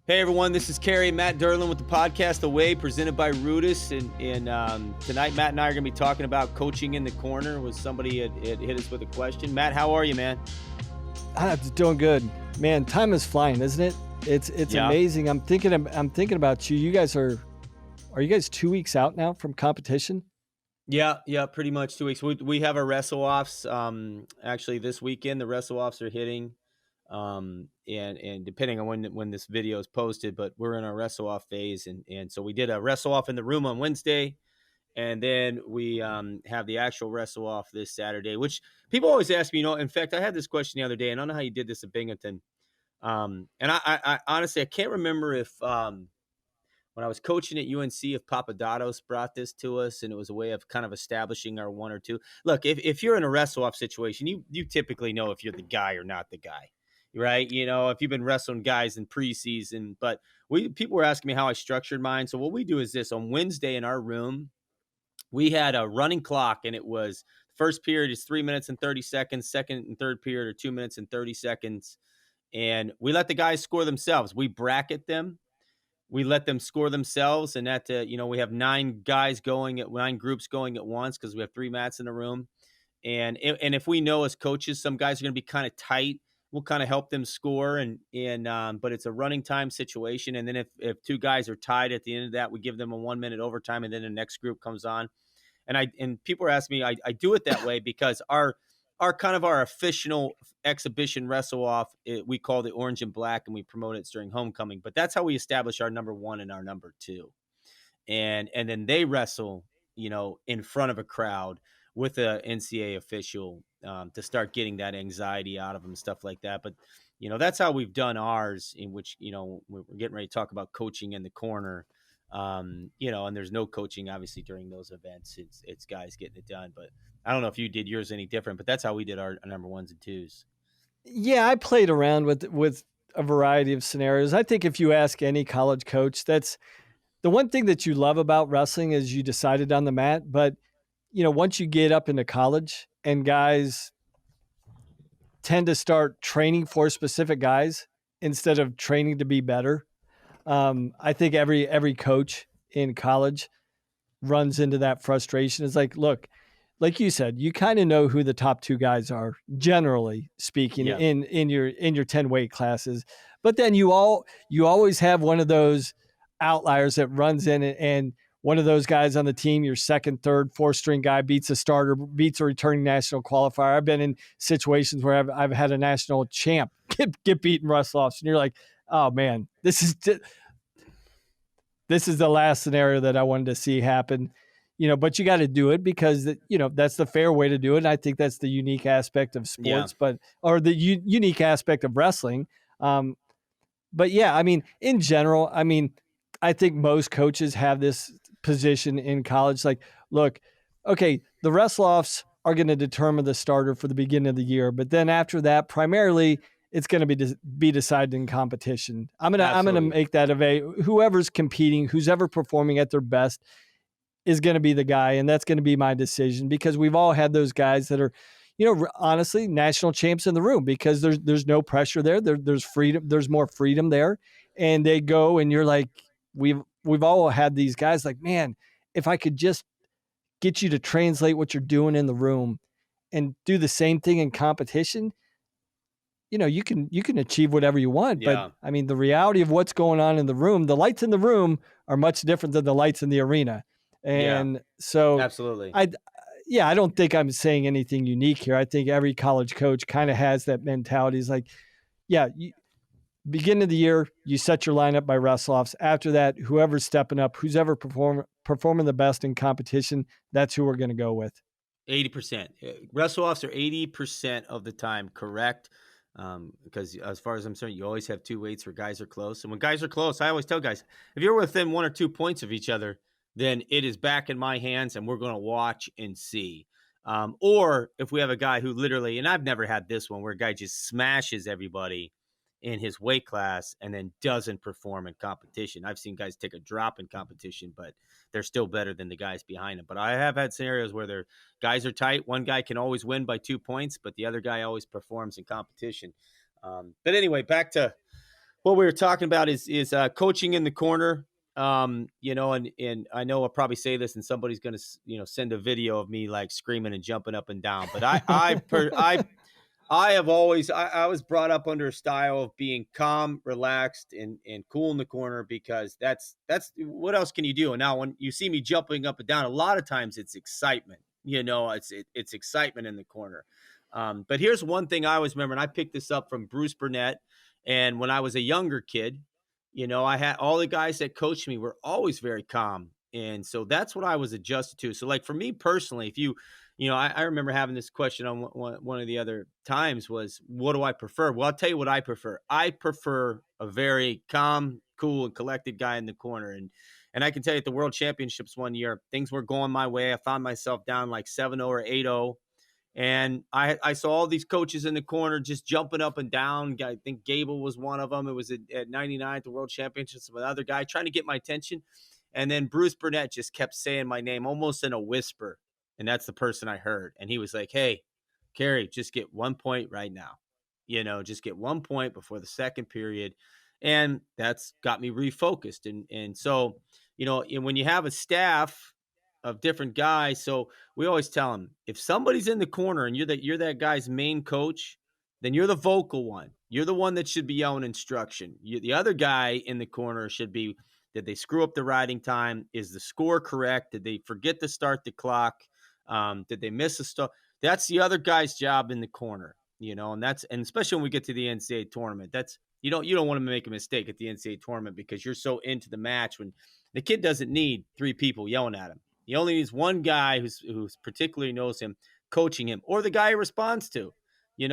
Hey everyone, this is Cary, Matt Dernlan with the podcast Away, presented by Rudis. And tonight, Matt and I are going to be talking about coaching in the corner. Was somebody had hit us with a question? Matt, how are you, man? I'm doing good, man. Time is flying, isn't it? It's Yeah. amazing. I'm thinking about you. You guys are you guys 2 weeks out now from competition? Yeah, pretty much 2 weeks. We have our wrestle-offs. Actually, this weekend the wrestle-offs are hitting. And depending on when this video is posted, but we're in our wrestle-off phase, and so we did a wrestle-off in the room on Wednesday. And then we have the actual wrestle off this Saturday, which people always ask me. In fact, I had this question the other day, and I don't know how you did this at Binghamton. And I honestly, I can't remember if when I was coaching at UNC, if Papadopoulos brought this to us, and it was a way of kind of establishing our one or two. Look, if you're in a wrestle off situation, you typically know if you're the guy or not the guy, right? If you've been wrestling guys in preseason, but people were asking me how I structured mine. So what we do is this: on Wednesday in our room, we had a running clock, and it was first period is 3 minutes and 30 seconds. Second and third period are 2 minutes and 30 seconds. And we let the guys score themselves. We bracket them. We let them score themselves. And we have 9 groups going at once, because we have 3 mats in the room. And if we know as coaches, some guys are going to be kind of tight, we'll kind of help them score. But it's a running time situation. And then if 2 guys are tied at the end of that, we give them a 1 minute overtime, and then the next group comes on. And people are asking me, I do it that way because our official exhibition wrestle off, we call the orange and black, and we promote it during homecoming. But that's how we establish our number 1 and our number 2. And then they wrestle, in front of a crowd with a NCAA official, to start getting that anxiety out of them, stuff like that. But, that's how we've done ours, in which, we're getting ready to talk about coaching in the corner. And there's no coaching obviously during those events. It's guys getting it done. But I don't know if you did yours any different, but that's how we did our number 1s and 2s. Yeah, I played around with a variety of scenarios. I think if you ask any college coach, that's the one thing that you love about wrestling is you decided on the mat. But once you get up into college and guys tend to start training for specific guys instead of training to be better. I think every coach in college runs into that frustration. It's like, look, like you said, you kind of know who the top 2 guys are, generally speaking, Yeah. in your 10 weight classes. But then you always have one of those outliers that runs in, and one of those guys on the team, your second, third, fourth string guy, beats a starter, beats a returning national qualifier. I've been in situations where I've had a national champ get beaten wrestle-offs, and you're like, oh man, this is the last scenario that I wanted to see happen, but you got to do it because, that's the fair way to do it. And I think that's the unique aspect of sports, or the unique aspect of wrestling. But yeah, I mean, in general, I think most coaches have this position in college. Like, look, okay, the wrestle-offs are going to determine the starter for the beginning of the year. But then after that, primarily, it's going to be decided in competition. I'm gonna make that whoever's competing, who's ever performing at their best, is going to be the guy, and that's going to be my decision, because we've all had those guys that are, honestly, national champs in the room, because there's no pressure there. There's freedom. There's more freedom there, and they go, and you're like, we've all had these guys. Like, man, if I could just get you to translate what you're doing in the room and do the same thing in competition, you can achieve whatever you want. Yeah. But the reality of what's going on in the room, the lights in the room are much different than the lights in the arena. And so Absolutely. I don't think I'm saying anything unique here. I think every college coach kind of has that mentality. It's like, beginning of the year, you set your lineup by wrestle-offs. After that, whoever's stepping up, who's ever performing the best in competition, that's who we're going to go with. 80%. Wrestle-offs are 80% of the time correct. Because as far as I'm concerned, you always have 2 weights where guys are close. And when guys are close, I always tell guys, if you're within 1 or 2 points of each other, then it is back in my hands, and we're going to watch and see. Or if we have a guy who literally, and I've never had this one, where a guy just smashes everybody in his weight class and then doesn't perform in competition. I've seen guys take a drop in competition, but they're still better than the guys behind them. But I have had scenarios where their guys are tight. One guy can always win by 2 points, but the other guy always performs in competition. But anyway, back to what we were talking about is coaching in the corner. And I know I'll probably say this, and somebody's going to send a video of me like screaming and jumping up and down. But I have always I was brought up under a style of being calm, relaxed, and cool in the corner, because that's what else can you do? And now when you see me jumping up and down, a lot of times it's excitement. It's excitement in the corner. But here's one thing I always remember, and I picked this up from Bruce Burnett. And when I was a younger kid, I had all the guys that coached me were always very calm. And so that's what I was adjusted to. So, like, for me personally, if I remember having this question on one of the other times was, what do I prefer? Well, I'll tell you what I prefer. I prefer a very calm, cool, and collected guy in the corner. And I can tell you at the World Championships one year, things were going my way. I found myself down like 7-0 or 8-0. And I saw all these coaches in the corner just jumping up and down. I think Gable was one of them. It was at 99 at the World Championships with another guy trying to get my attention. And then Bruce Burnett just kept saying my name almost in a whisper. And that's the person I heard. And he was like, "Hey, Cary, just get 1 point right now. Just get 1 point before the second period." And that's got me refocused. And so, and when you have a staff of different guys, so we always tell them, if somebody's in the corner and you're that guy's main coach, then you're the vocal one. You're the one that should be yelling instruction. The other guy in the corner should be, did they screw up the riding time? Is the score correct? Did they forget to start the clock? Did they miss a start? That's the other guy's job in the corner, and especially when we get to the NCAA tournament, that's, you don't want to make a mistake at the NCAA tournament, because you're so into the match. When the kid doesn't need three people yelling at him. He only needs one guy who's particularly knows him, coaching him, or the guy he responds to.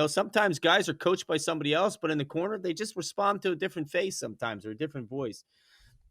Sometimes guys are coached by somebody else, but in the corner, they just respond to a different face sometimes, or a different voice.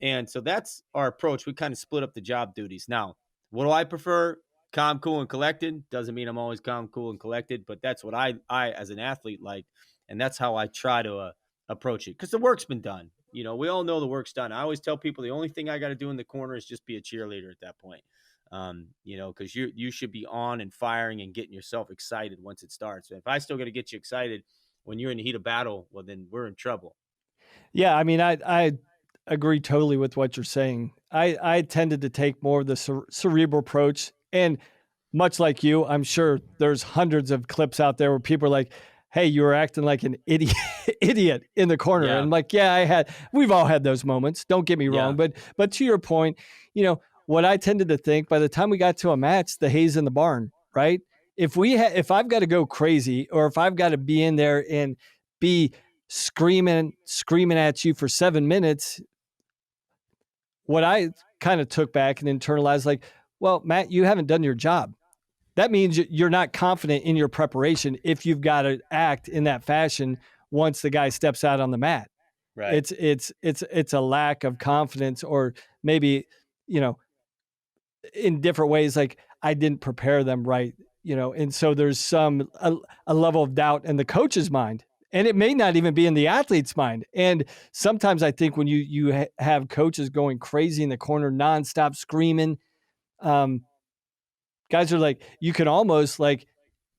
And so that's our approach. We kind of split up the job duties. Now, what do I prefer? Calm, cool, and collected. Doesn't mean I'm always calm, cool, and collected, but that's what I as an athlete like, and that's how I try to approach it, because the work's been done. We all know the work's done. I always tell people the only thing I got to do in the corner is just be a cheerleader at that point. Because you should be on and firing and getting yourself excited once it starts. So if I still got to get you excited when you're in the heat of battle, well, then we're in trouble. Yeah, I mean, I agree totally with what you're saying. I tended to take more of the cerebral approach, and much like you, I'm sure there's hundreds of clips out there where people are like, "Hey, you were acting like an idiot in the corner." Yeah. And I'm like, yeah, we've all had those moments. Don't get me wrong. But to your point, what I tended to think, by the time we got to a match, the hay's in the barn, right? If I've got to go crazy, or if I've got to be in there and be screaming at you for 7 minutes, what I kind of took back and internalized, like, well, Matt, you haven't done your job. That means you're not confident in your preparation if you've got to act in that fashion once the guy steps out on the mat. Right. It's a lack of confidence, or maybe, in different ways, like, I didn't prepare them right, and so there's a level of doubt in the coach's mind, and it may not even be in the athlete's mind. And sometimes I think when you have coaches going crazy in the corner, nonstop screaming, guys are like, you can almost like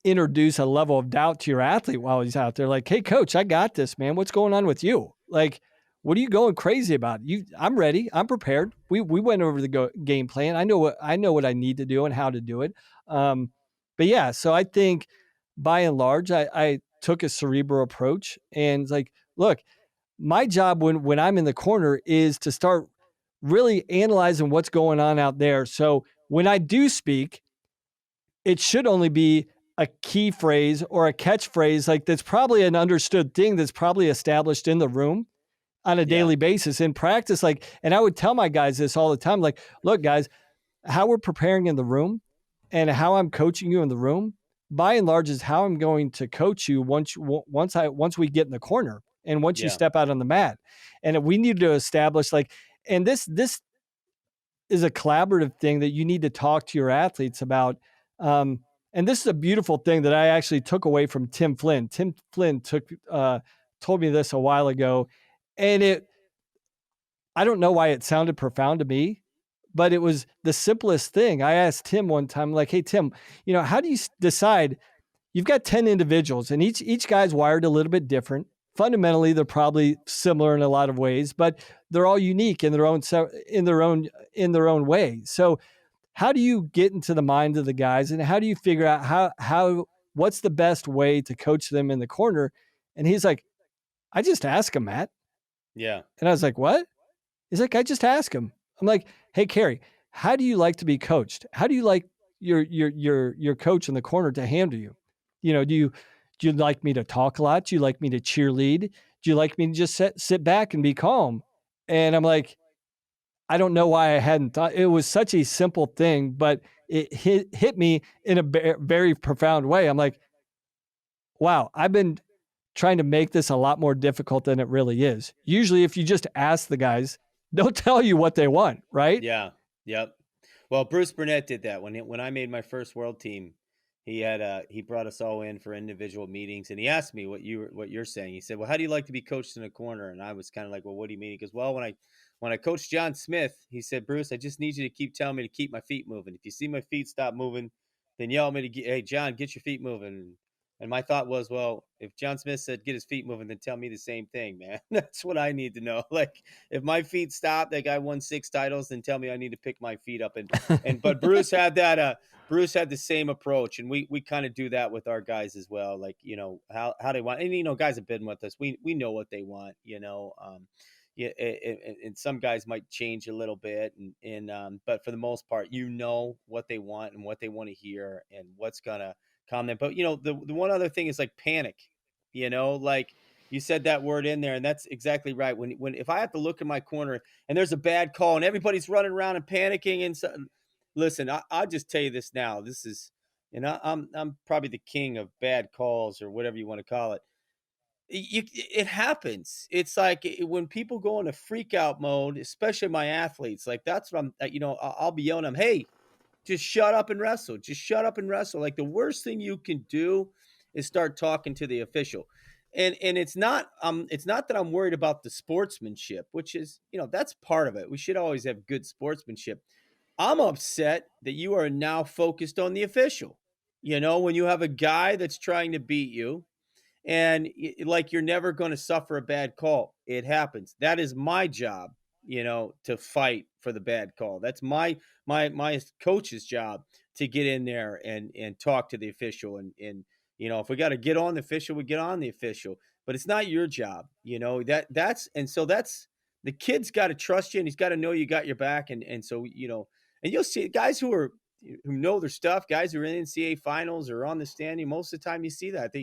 introduce a level of doubt to your athlete while he's out there. Like, "Hey, coach, I got this, man. What's going on with you? Like, what are you going crazy about? I'm ready. I'm prepared. We went over the game plan. I know what I need to do and how to do it." But yeah, so I think by and large, I took a cerebral approach, and it's like, look, my job when I'm in the corner is to start really analyzing what's going on out there. So when I do speak, it should only be a key phrase or a catchphrase, like, that's probably an understood thing that's probably established in the room on a daily basis in practice. Like, and I would tell my guys this all the time, like, look, guys, how we're preparing in the room and how I'm coaching you in the room, by and large, is how I'm going to coach you once we get in the corner and once you step out on the mat. And we need to establish, like, and this is a collaborative thing that you need to talk to your athletes about. And this is a beautiful thing that I actually took away from Tim Flynn. Tim Flynn told me this a while ago, and I don't know why it sounded profound to me, but it was the simplest thing. I asked Tim one time, like, "Hey, Tim, how do you decide? You've got 10 individuals, and each guy's wired a little bit different. fundamentally they're probably similar in a lot of ways, but they're all unique in their own way. So how do you get into the mind of the guys, and how do you figure out how what's the best way to coach them in the corner? And he's like, I just ask him, Matt. Yeah. And I was like, what? He's like, I just ask him. I'm like, hey, Cary, how do you like to be coached? How do you like your coach in the corner to handle you? Do you like me to talk a lot? Do you like me to cheerlead? Do you like me to just sit back and be calm? And I'm like, I don't know why I hadn't thought. It was such a simple thing, but it hit me in a very profound way. I'm like, wow, I've been trying to make this a lot more difficult than it really is. Usually, if you just ask the guys, they'll tell you what they want, right? Yeah. Yep. Well, Bruce Burnett did that when I made my first world team. He brought us all in for individual meetings, and he asked me what you're saying. He said, "Well, how do you like to be coached in a corner?" And I was kind of like, "Well, what do you mean?" He goes, "Well, when I coached John Smith, he said, Bruce, I just need you to keep telling me to keep my feet moving. If you see my feet stop moving, then yell at me hey, John, get your feet moving." And my thought was, well, if John Smith said get his feet moving, then tell me the same thing, man. That's what I need to know. Like, if my feet stop, that guy won 6 titles, then tell me I need to pick my feet up. But Bruce had that. Bruce had the same approach, and we kind of do that with our guys as well. Like, how they want, and guys have been with us. We know what they want. Yeah, and some guys might change a little bit, and but for the most part, what they want and what they want to hear and what's gonna calm them. But the one other thing is like panic. Like you said that word in there, and that's exactly right. When if I have to look in my corner and there's a bad call and everybody's running around and panicking and so, listen, I'll just tell you this now. This is, I'm probably the king of bad calls or whatever you want to call it. It happens. It's like when people go into freak out mode, especially my athletes. Like that's what I'll be yelling at them. Hey, just shut up and wrestle. Just shut up and wrestle. Like the worst thing you can do is start talking to the official. And it's not that I'm worried about the sportsmanship, which is, that's part of it. We should always have good sportsmanship. I'm upset that you are now focused on the official. When you have a guy that's trying to beat you and like you're never going to suffer a bad call. It happens. That is my job, to fight for the bad call. That's my coach's job to get in there and talk to the official and if we got to get on the official, we get on the official. But it's not your job, that's the kid's got to trust you and he's got to know you got your back and so and you'll see guys who know their stuff, guys who are in NCAA finals or on the standing. Most of the time, you see that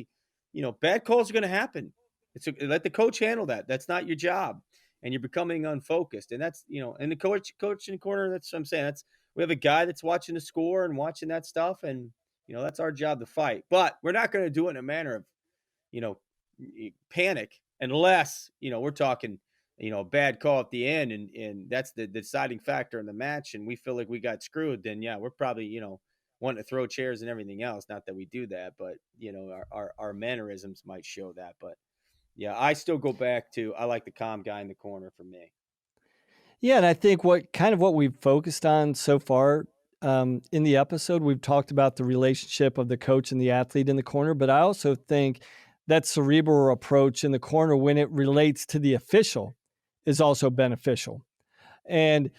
bad calls are going to happen. Let the coach handle that. That's not your job, and you're becoming unfocused. And that's and the coach in the corner. That's what I'm saying. We have a guy that's watching the score and watching that stuff, and that's our job to fight. But we're not going to do it in a manner of you know panic unless we're talking a bad call at the end, and that's the deciding factor in the match, and we feel like we got screwed. Then yeah, we're probably wanting to throw chairs and everything else. Not that we do that, but our mannerisms might show that. But yeah, I still go back to I like the calm guy in the corner for me. Yeah, and I think what we've focused on so far in the episode, we've talked about the relationship of the coach and the athlete in the corner, but I also think that cerebral approach in the corner when it relates to the official is also beneficial. And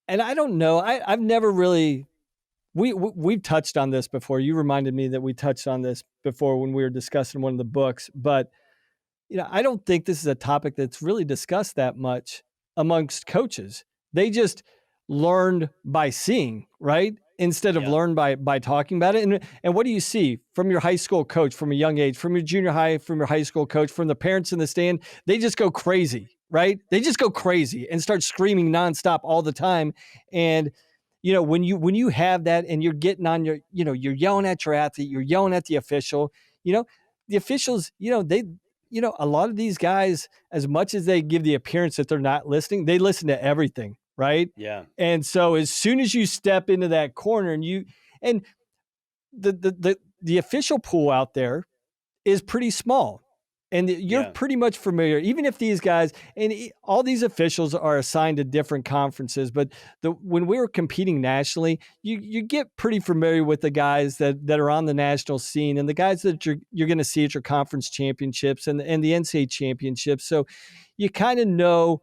I don't know, I've never really we've touched on this before. You reminded me that we touched on this before when we were discussing one of the books, but I don't think this is a topic that's really discussed that much amongst coaches. They just learned by seeing, right? Instead of Yeah, learn by talking about it. And what do you see from your high school coach from a young age, from your junior high, from your high school coach, from the parents in the stand? They just go crazy, right? They just go crazy and start screaming nonstop all the time. And when you have that and you're getting on you're yelling at your athlete, you're yelling at the official, the officials, they a lot of these guys, as much as they give the appearance that they're not listening, they listen to everything, right? yeah, And so as soon as you step into that corner and the official pool out there is pretty small. And you're Yeah. pretty much familiar, even if these guys and all these officials are assigned to different conferences. But when we were competing nationally, you get pretty familiar with the guys that are on the national scene and the guys that you're going to see at your conference championships and the NCAA championships. So you kind of know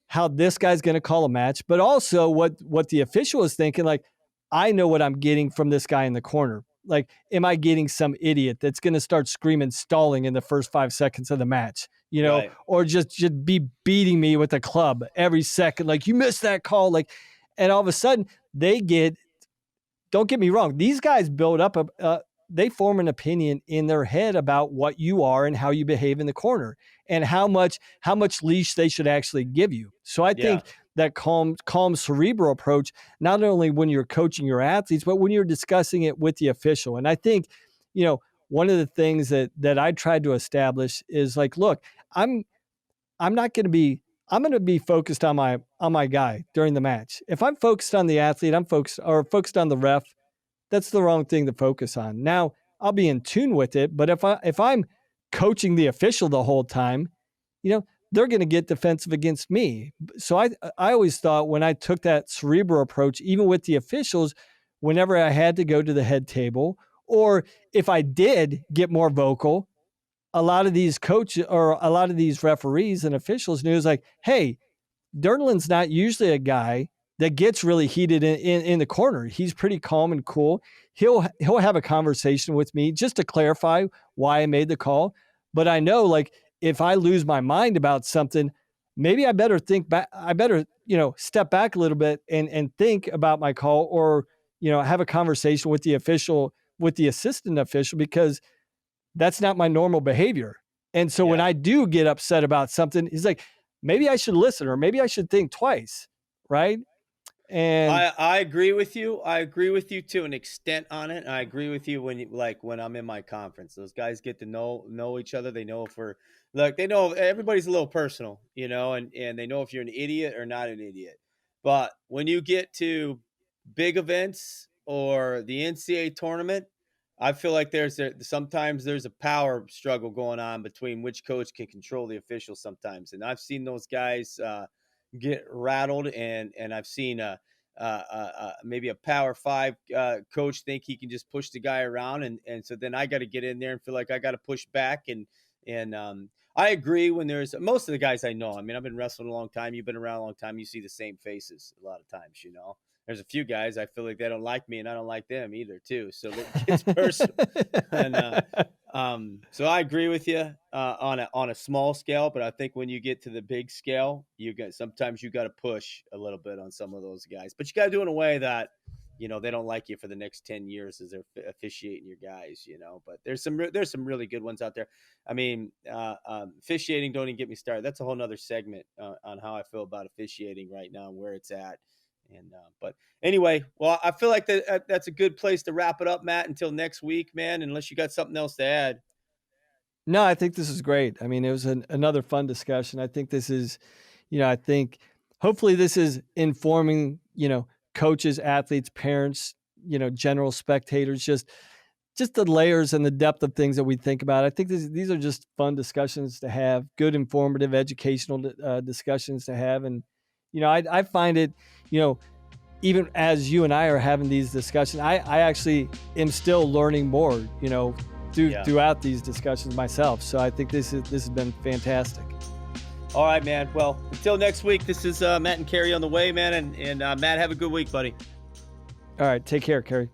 how this guy's going to call a match, but also what the official is thinking. Like, I know what I'm getting from this guy in the corner. Like, am I getting some idiot that's going to start screaming stalling in the first 5 seconds of the match, Right. or just be beating me with a club every second? Like, you missed that call. Like, and all of a sudden don't get me wrong. These guys build up they form an opinion in their head about what you are and how you behave in the corner and how much leash they should actually give you. So I think that calm cerebral approach, not only when you're coaching your athletes, but when you're discussing it with the official. And I think, one of the things that I tried to establish is like, look, I'm not going to be, I'm going to be focused on my guy during the match. If I'm focused on the athlete, I'm focused on the ref. That's the wrong thing to focus on. Now, I'll be in tune with it, but if I'm coaching the official the whole time, they're going to get defensive against me. So I always thought when I took that cerebral approach, even with the officials, whenever I had to go to the head table, or if I did get more vocal, a lot of these coaches or a lot of these referees and officials knew, it's like, hey, Dernlan's not usually a guy that gets really heated in the corner. He's pretty calm and cool. He'll have a conversation with me just to clarify why I made the call. But I know, like, if I lose my mind about something, maybe I better think back. I better, step back a little bit and think about my call, or, have a conversation with the official, with the assistant official, because that's not my normal behavior. And so when I do get upset about something, he's like, maybe I should listen, or maybe I should think twice. Right. And I agree with you. I agree with you to an extent on it. I agree with you when I'm in my conference. Those guys get to know each other. They know if we're they know everybody's a little personal, and they know if you're an idiot or not an idiot. But when you get to big events or the NCAA tournament, I feel like sometimes there's a power struggle going on between which coach can control the officials sometimes. And I've seen those guys get rattled, and I've seen maybe a Power 5 coach think he can just push the guy around, and so then I got to get in there and feel like I got to push back, and I agree when there's most of the guys I know. I mean, I've been wrestling a long time. You've been around a long time. You see the same faces a lot of times. There's a few guys I feel like they don't like me, and I don't like them either, too. So it gets personal. And so I agree with you on a small scale, but I think when you get to the big scale, sometimes you got to push a little bit on some of those guys. But you got to do it in a way that they don't like you for the next 10 years as they're officiating your guys. But there's some really good ones out there. I mean, officiating, don't even get me started. That's a whole nother segment on how I feel about officiating right now and where it's at. And but anyway, well, I feel like that's a good place to wrap it up, Matt, until next week, man, unless you got something else to add. No, I think this is great. I mean, it was another fun discussion. I think this is, I think hopefully this is informing, coaches, athletes, parents, general spectators, just the layers and the depth of things that we think about. I think these are just fun discussions to have, good, informative, educational discussions to have. And, I find it, even as you and I are having these discussions, I actually am still learning more, throughout these discussions myself. So I think this has been fantastic. All right, man. Well, until next week, this is Matt and Cary on the way, man. And Matt, have a good week, buddy. All right. Take care, Cary.